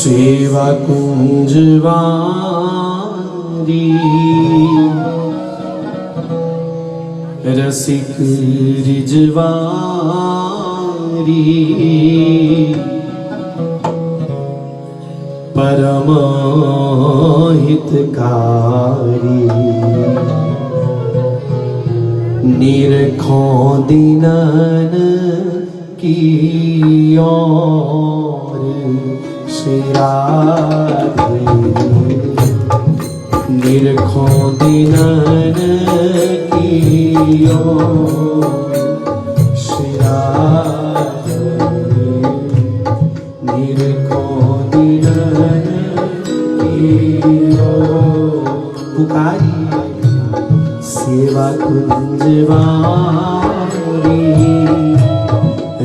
सेवा कुंजवारी रसिक रिजवारी परम हितकारी निरखों दीनन की ओर सिराधे निरखों दीनन की ओर सिराधे निरखों दीनन की ओर पुकारी सेवा कुंजवारी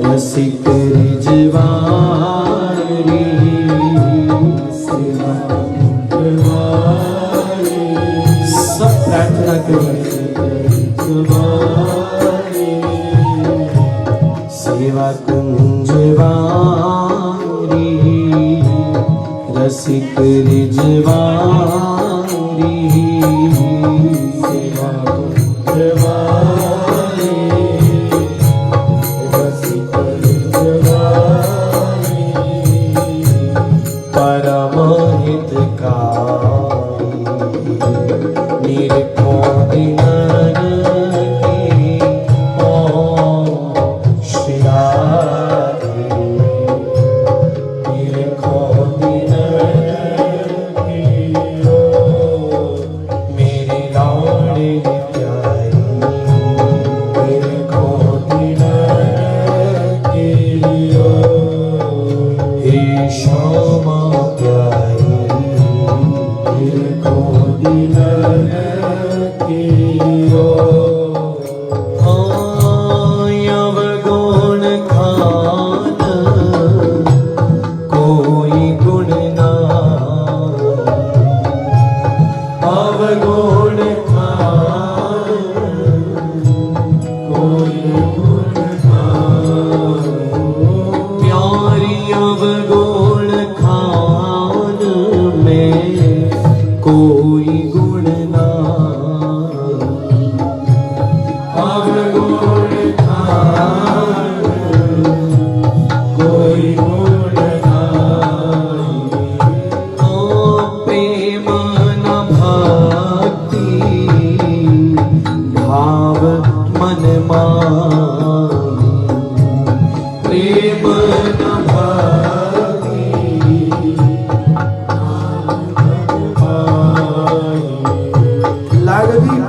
रसिक रिजवारी सेवा कुंजवारी सब प्रार्थना करें सेवा कुंजवारी रसिक रिजवारी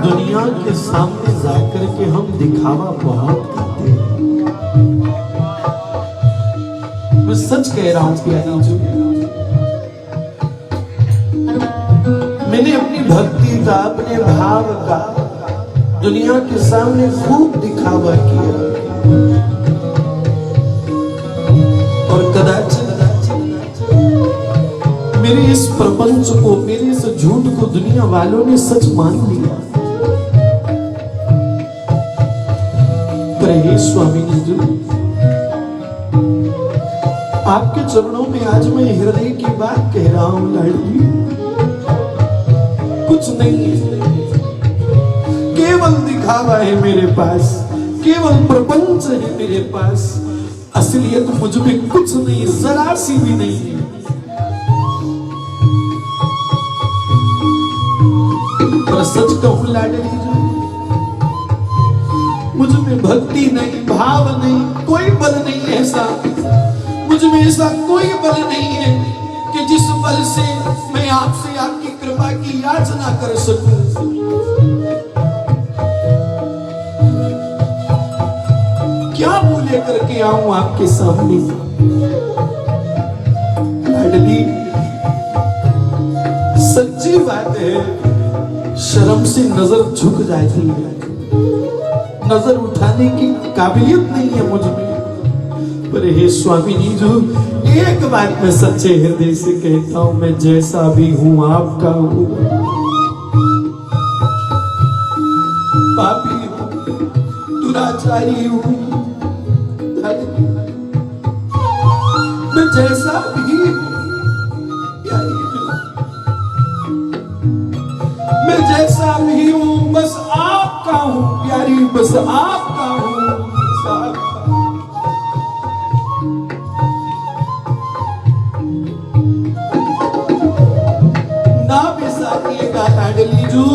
दुनिया के सामने जाकर के हम दिखावा बहुत करते हैं। मैं सच कह रहा हूं प्यारी जो मैंने अपनी भक्ति का अपने भाव का दुनिया के सामने खूब दिखावा किया और कदाचित मेरे इस प्रपंच को मेरे इस झूठ को दुनिया वालों ने सच मान लिया। हे स्वामी जी आपके चरणों में आज मैं हृदय की बात कह रहा हूं लाडली कुछ नहीं है केवल दिखावा है मेरे पास केवल प्रपंच है मेरे पास असलियत मुझ में कुछ नहीं जरा सी भी नहीं है। पर सच कहूं लाडली जी मुझ में भक्ति नहीं भाव नहीं कोई बल नहीं ऐसा मुझ में ऐसा कोई बल नहीं है कि जिस बल से मैं आपसे आपकी कृपा की याचना कर सकूं। क्या मुंह लेकर के आऊं आपके सामने लाडली सच्ची बात है शर्म से नजर झुक जाती है नजर उठाने की काबिलियत नहीं है मुझ में। पर हे स्वामी जी जो एक बात मैं सच्चे हृदय से कहता हूं मैं जैसा भी हूं आपका हूं पापी हूं दुराचारी हूं मैं जैसा भी हूं बस आपका हूं प्यारी, बस आपका हूं, बस आपका। ना बिसारिएगा लाडली जू,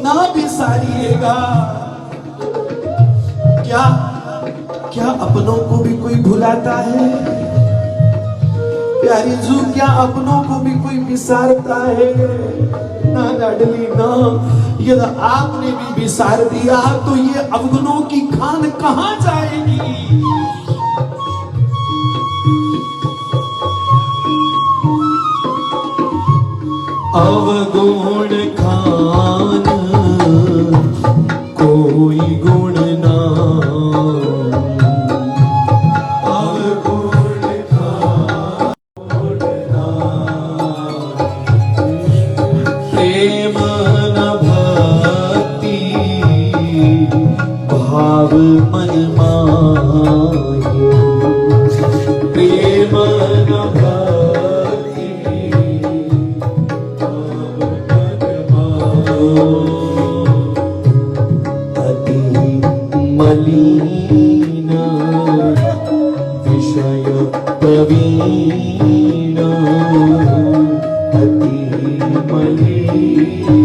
ना बिसारिएगा। क्या क्या अपनों को भी कोई भुलाता है प्यारी जू? क्या अपनों को भी कोई बिसारता है? ना लाडली ना, यदि आपने भी बिसार दिया तो ये अवगुणों की खान कहां जाएगी? अवगुण खान कोई गुण ना, अवगुण खान प्रेम न भक्ति भाव मन माहि, प्रेम न भक्ति अति मलिन विषय प्रवीण, अति मलिन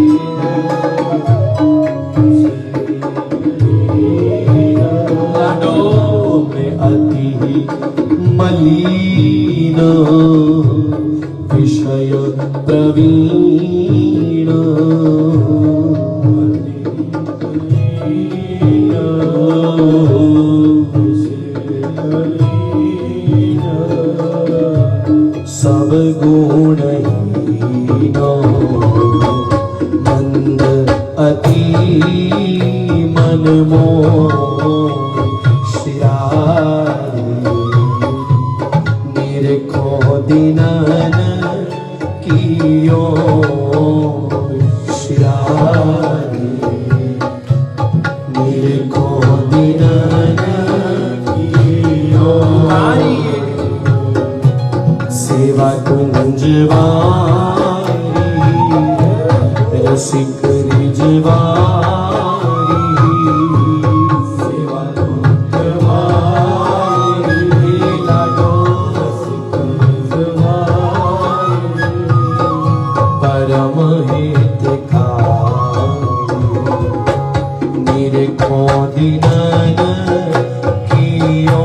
लाडों में अति मलिन विषय प्रवीण, सब गुणहीन मंद अति मन मोह शिरारी, निरखो दिनन कियो शिरारी, निरखो दिनन कियो सेवा कुंजवारी, रसिक रिजवारी, सेवा कुंजवारी, लाडो रसिक रिजवारी, परम हितकारी, निरखो दिनन कियो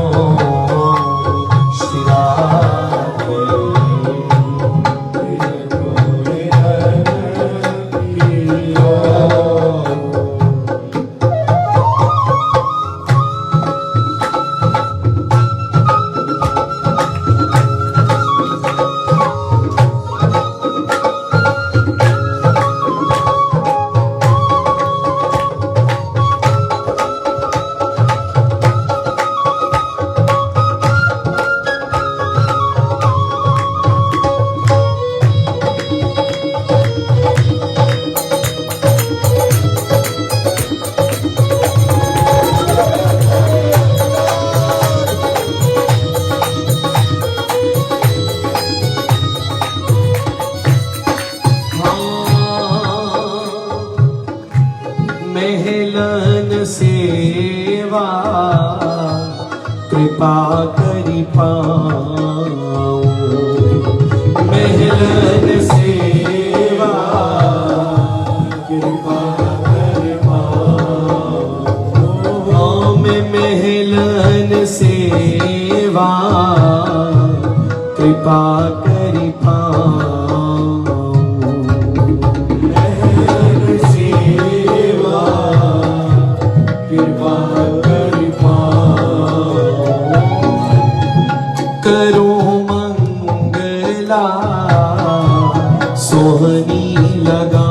महलन सेवा कृपा करि पाऊं, महलन सेवा कृपा करि पाऊं, मैं महलन सेवा कृपा करि पाऊं, करो मंगला सोहनी लगा,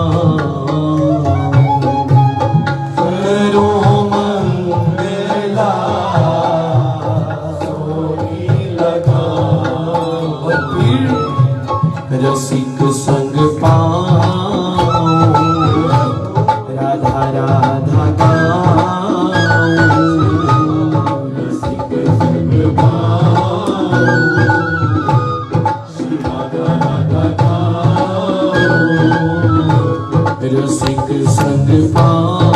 करो मंगला सोहनी लगा, रसिक संग पाऊं, राधा राधा गाऊं, रसिक संग रसिक संग पा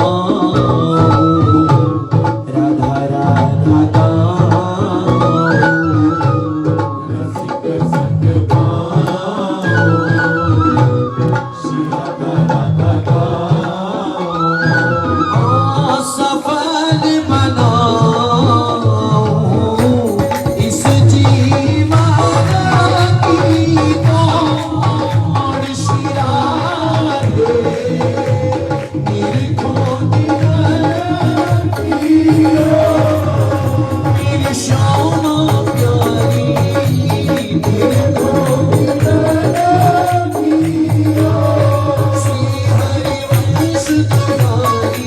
राधा गाओ, रसिक संग पाओ, श्री राधा राधा गाओ। सफल बनाओ इस जीवन की दौड़, श्री राधे निरखो मेरी श्यामा प्यारी, निरखो श्री हरिवंश तुम्हारी,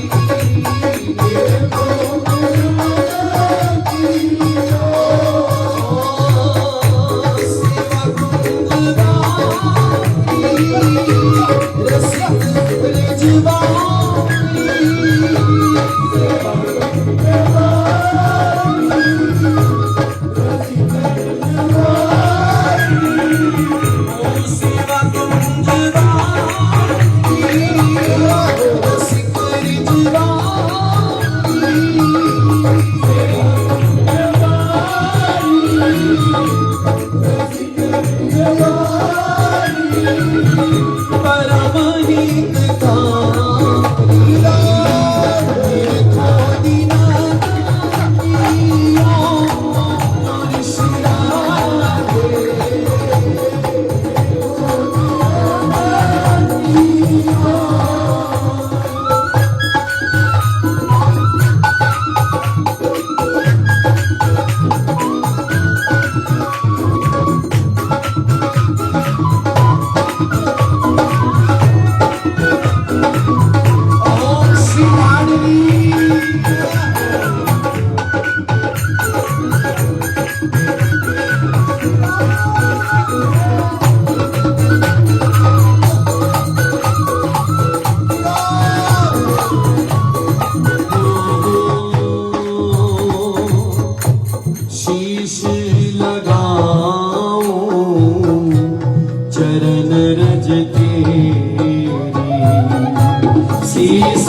शीश लगाओ चरण रज तेरी, शीश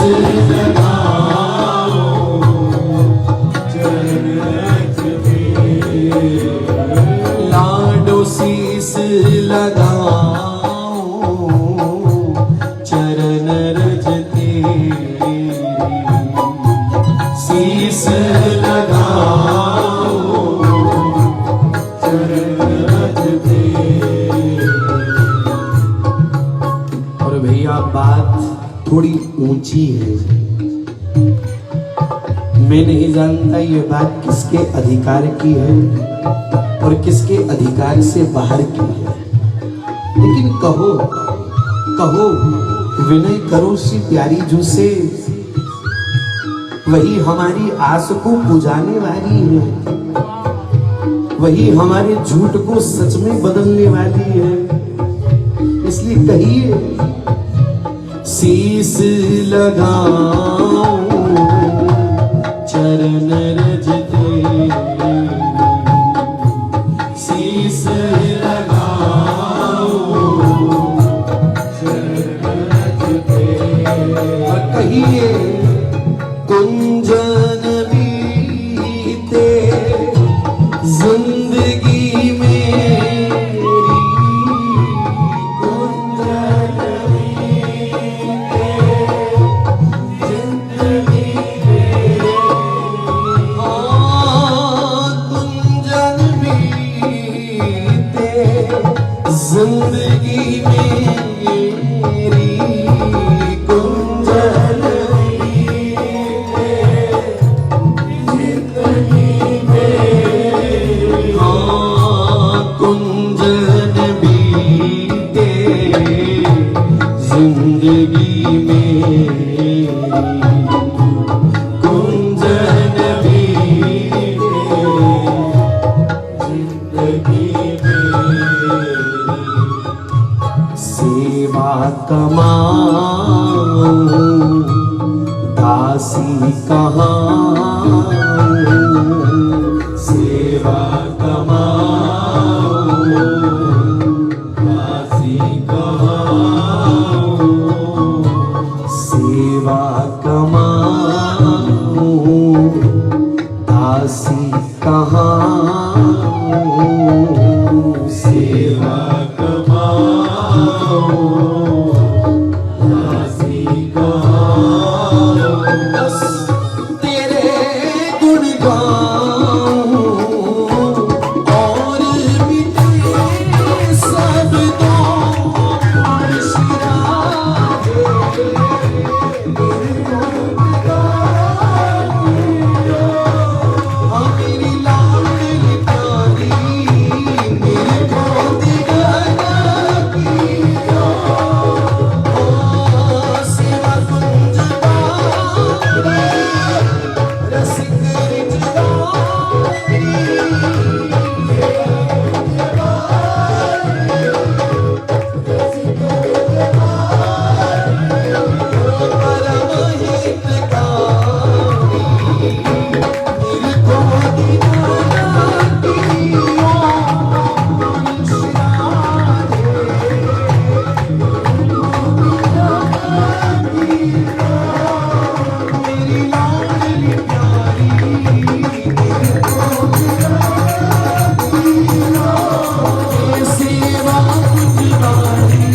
लगाओ चरण रज तेरी, लाडो शीश लगाओ चरण रज तेरी, शीश लगाओ चरण रज तेरी। और भैया बात थोड़ी ऊंची है, मैं नहीं जानता ये बात किसके अधिकार की है और किसके अधिकार से बाहर की है, लेकिन कहो कहो विनय करो सी प्यारी जू से, वही हमारी आस को पुजाने वाली है, वही हमारे झूठ को सच में बदलने वाली है। इसलिए कहिए शीश लगाओ चरण रज तेरी, शीश लगाओ चरण रज तेरी। और कहिए कुंजन बीते जिंदगी मेरी, कुंजन बीते जिंदगी मेरी, कुंजन बीते जिंदगी मेरी, कुंजन जिंदगी मेरी, कुंजन बीते जिंदगी मेरी, सेवा कमाऊं दासी कहाँ, सेवा कमाऊं दासी कहाँ, सेवा कमाऊं दासी कहाँ सेवा कमाओ दासी कहाओ बस तेरे गुण गाऊं और मिटे सब दोष राधे। हाँ मेरी लाडली प्यारी मेरे को दीवाना किया। हाँ सेवा कुंज बारी रसिक रिजवानी परम हितकारी दिल को दीवाना किया। मेरी लाडली प्यारी सेवा कुंज बारी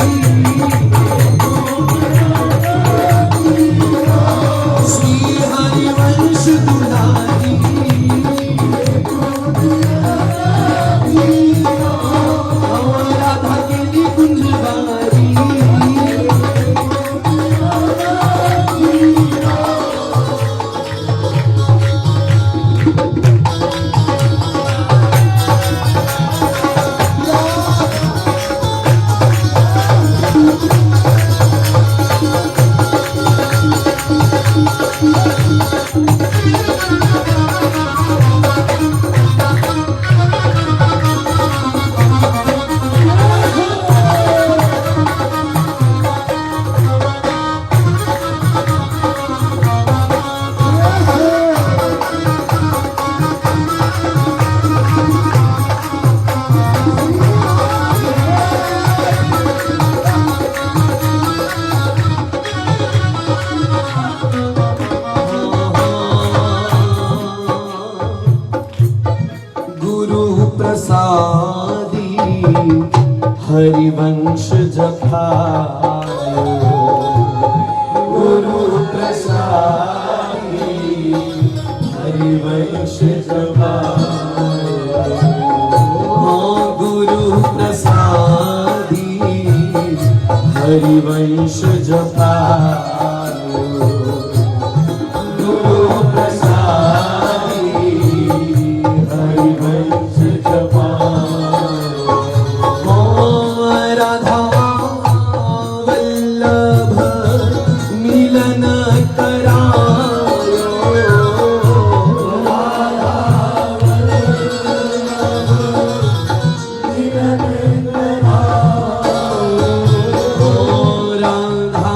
श्री हरिवंश दुलारी राधा के लिए कुंज बारी गुरु प्रसादी हरिवंश जपायो। गुरु प्रसादी हरिवंश जपाओ हाँ गुरु प्रसादी हरिवंश जपायो। गुरु प्रसादी हरिवंश जपाओ राधा वल्लभ मिलन करायो। राधा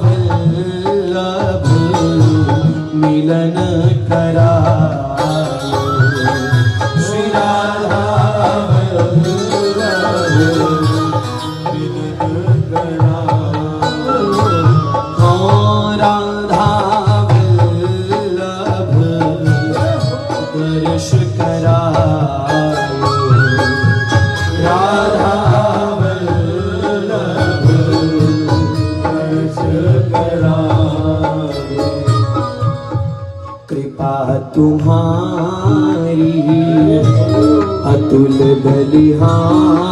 वल्लभ मिलन करायो। श्री राधा वल्लभ मिलन कराओ हाँ राधा वल्लभ दर्श करायो। राधा वल्लभ दर्श कराओ कृपा तुम्हारी अतुल बलिहारी।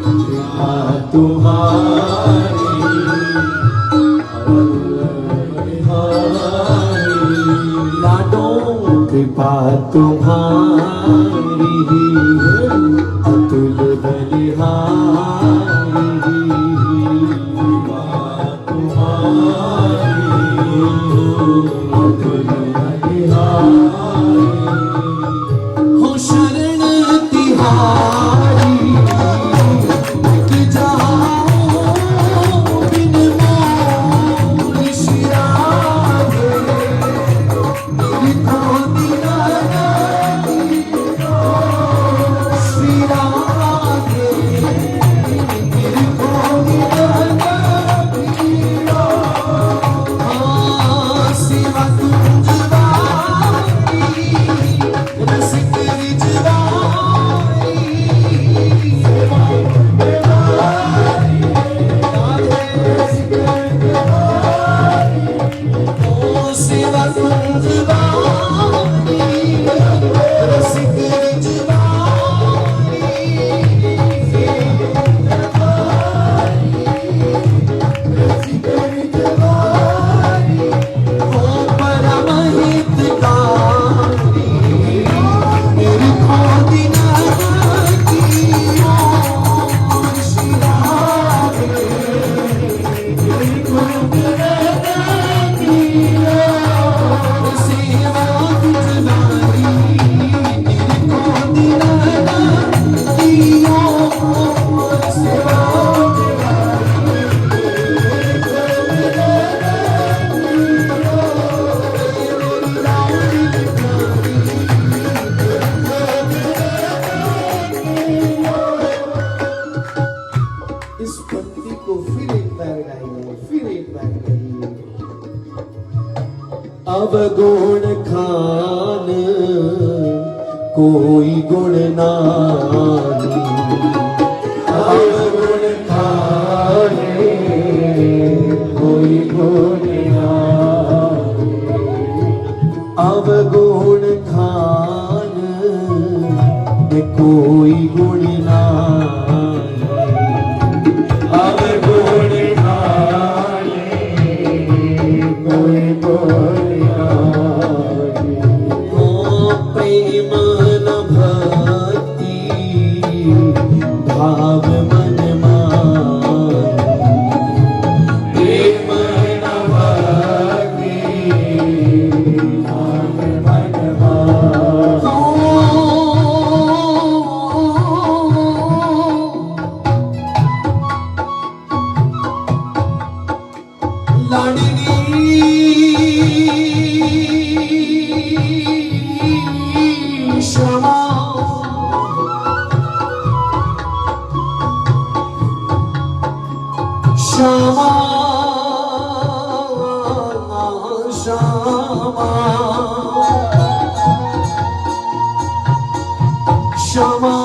कृपा तुम्हारी लाडों कृपा तुम्हारी अतुल बलिहारी। हो शरण तिहारी मिट जाओ बिन मोल शिराधे। मेरी को दीवाना श्री राधे। अवगुण खान कोई गुण नानी, अवगुण खाने कोई गुण नानी, अवगुण खान कोई गुण नानी, अवगुण खाने कोई गुण नानी। ओ प्रेम न भक्ति भाव मन मानी, प्रेम न भक्ति भाव मन मानी। लाडली क्षमा क्षमा क्षमा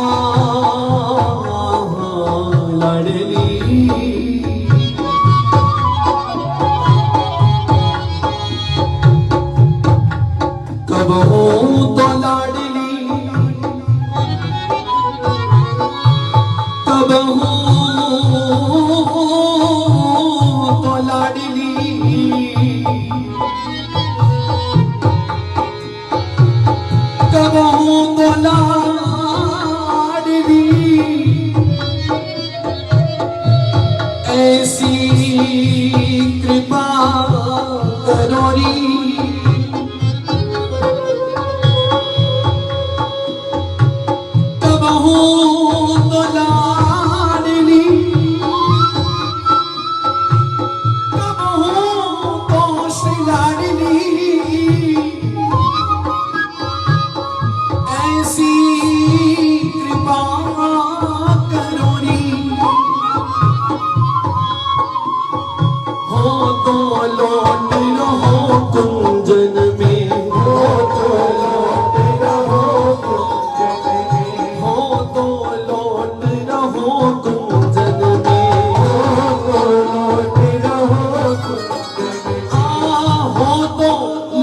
लाडली कब हूँ तो लाडली, कब हूँ तो लाडली, कब हूँ तो लाडली, ऐसी कृपा करोरी, कब हूँ तो लाडली, कब हूँ तो श्री लाडली, ऐसी कृपा करोरी, हो तो लौट रहो कुंजन में, हो तो लौट रहो कुंजन में, हो तो लौट रहो कुंजन में, हो तो लौट रहो कुंजन में। हो तो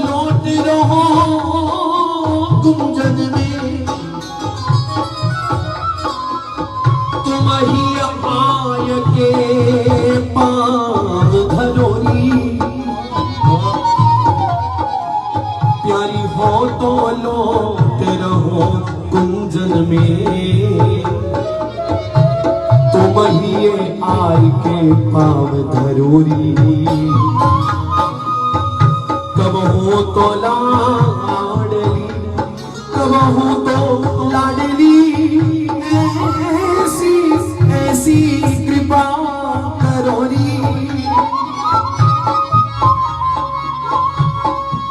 लौट रहो कुंजन में, तुम ही आय के पाव धरोरी, प्यारी हो तो लौट रहो कुंजन में, तुम ही आय के पाव धरोरी, कब हो तो लाडली, कब हो तो लाडली, ऐसी ऐसी कृपा करोरी,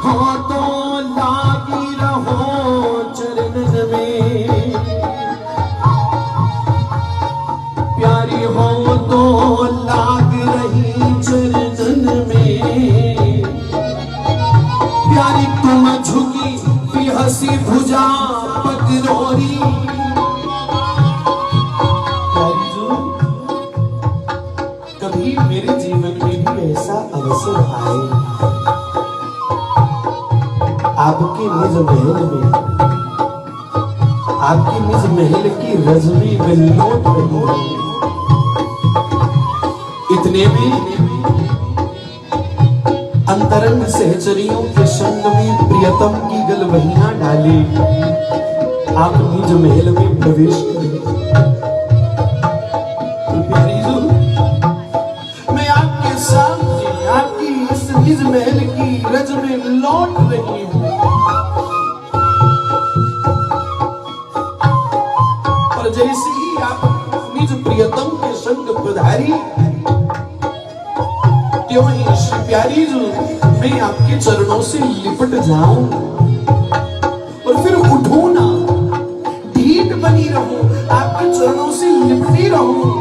हो तो लागी रहो चरणन में, प्यारी हो तो लाग रही चरणन में, प्यारी तुम झुकी हंसी भुजा पकड़ोरी, प्यारी जो कभी मेरे जीवन में भी ऐसा अवसर आए, आपके निज महल में, आपके निज महल की रजनी बिल्लोट रही है, इतने में अंतरंग सहचरियों के संग में प्रियतम की गलवहियां डाले आप निज महल में प्रवेश करें। तो प्यारी जो मैं आपके सामने आपकी इस निज महल की रज में लौट रही हूँ, और जैसे ही आप निज प्रियतम के संग पधारी, त्यों ही श्री प्यारी जो मैं आपके चरणों से लिपट जाऊं और फिर उठूं ना, ढीठ बनी रहूं, आपके चरणों से लिपटी रहूं,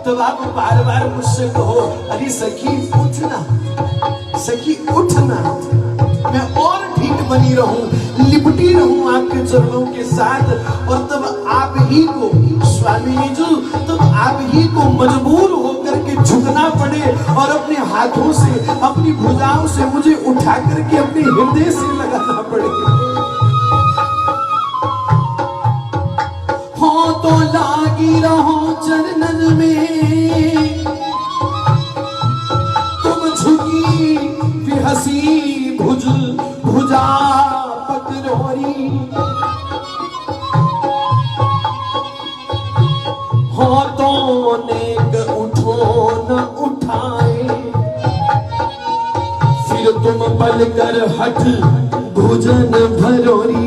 तब आप बार बार मुझसे कहो, अरे सखी उठना, सखी उठना, मैं बनी रहूं, लिपटी रहूं आपके चरणों के साथ। और तब आप ही को स्वामी जी, तब आप ही को मजबूर होकर के झुकना पड़े और अपने हाथों से, अपनी भुजाओं से मुझे उठा करके अपने हृदय से लगाना पड़े। हो तो लागी रहो चरणन में, तुम झुकी विहसी भुजा पकड़ोरी। हो तो नेक उठो न उठाए, फिर तुम पल कर हट भुजन भरोरी।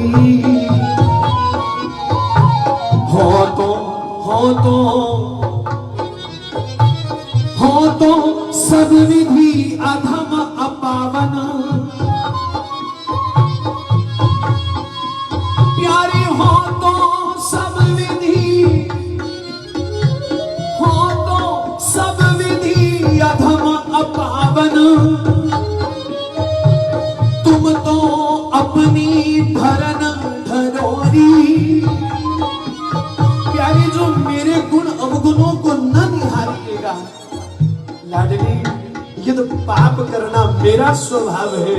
हो तो सब विधि अधम अपावन, प्यारे हो तो सब विधि, हो तो सब विधि अधम अपावन। तुम तो अपनी धरन धरोरी। प्यारे जो मेरे गुण अवगुणों को न निहारिएगा, लाडली ये तो पाप करना मेरा स्वभाव है,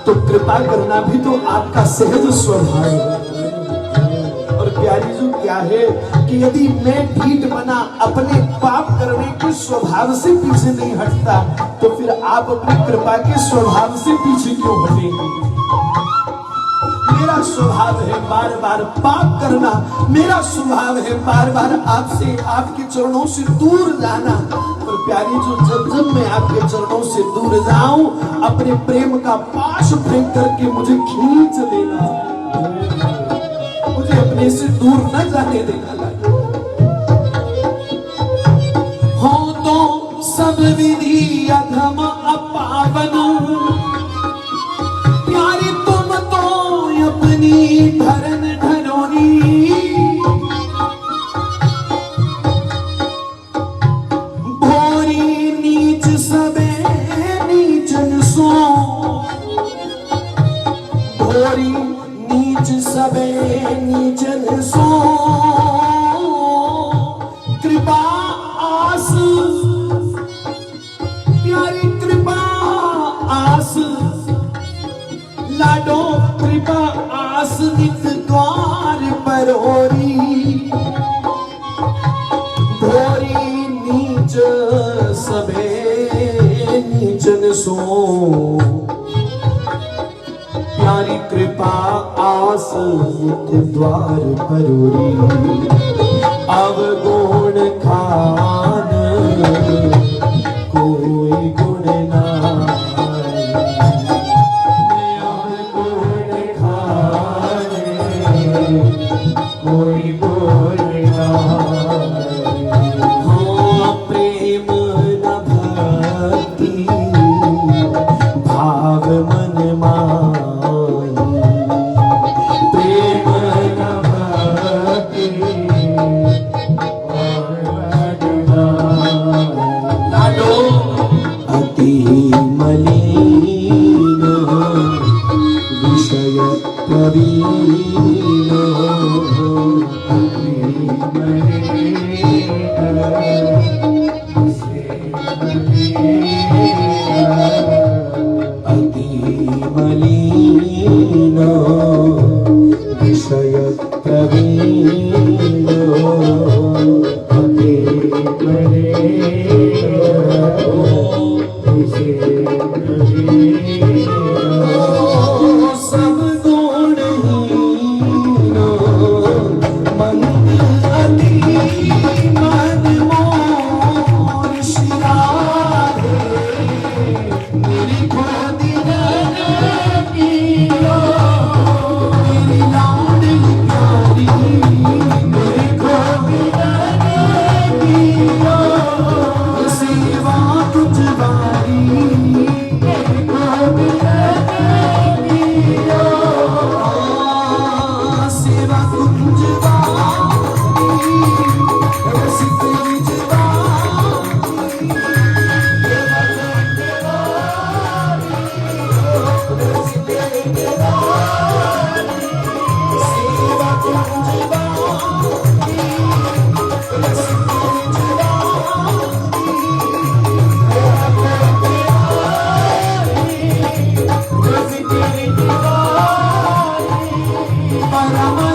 तो कृपा करना भी तो आपका सहज स्वभाव है। और प्यारी जो क्या है कि यदि मैं ढीठ बना, अपने पाप करने के स्वभाव से पीछे नहीं हटता, तो फिर आप अपनी कृपा के स्वभाव से पीछे क्यों हटेंगे? मेरा स्वभाव है बार बार पाप करना, मेरा स्वभाव है बार बार आपसे, आपके चरणों से दूर जाना। और प्यारी जो जब जब मैं आपके चरणों से दूर जाऊं, अपने प्रेम का पाश फेंक करके मुझे खींच लेना, मुझे अपने से दूर न जाने देना। हो तो सब विधि अधम अपावन, प्यारी तुम तो अपनी धरन धरोरी। भोरी नीच सबे नीचन सो, भोरी नीच सबे नीचन सो। कृपा आस, प्यारी कृपा आस, लाडो कृपा आस नित द्वार परोरी। भोरी नीच सबे नीचन सो, प्यारी कृपा आस नित द्वार परोरी। अवगुण खान कोई गुण ना, कोई बोलना। हाँ प्रेम न भक्ति भाव मन माही, प्रेम न भक्ति लाडो अति मलिन विषय प्रवीण। अति मलिन विषय प्रवीण, अति मलिन विषय प्रवीण। सब गुणहीन मंद अति मन मोर श्री राधे। राम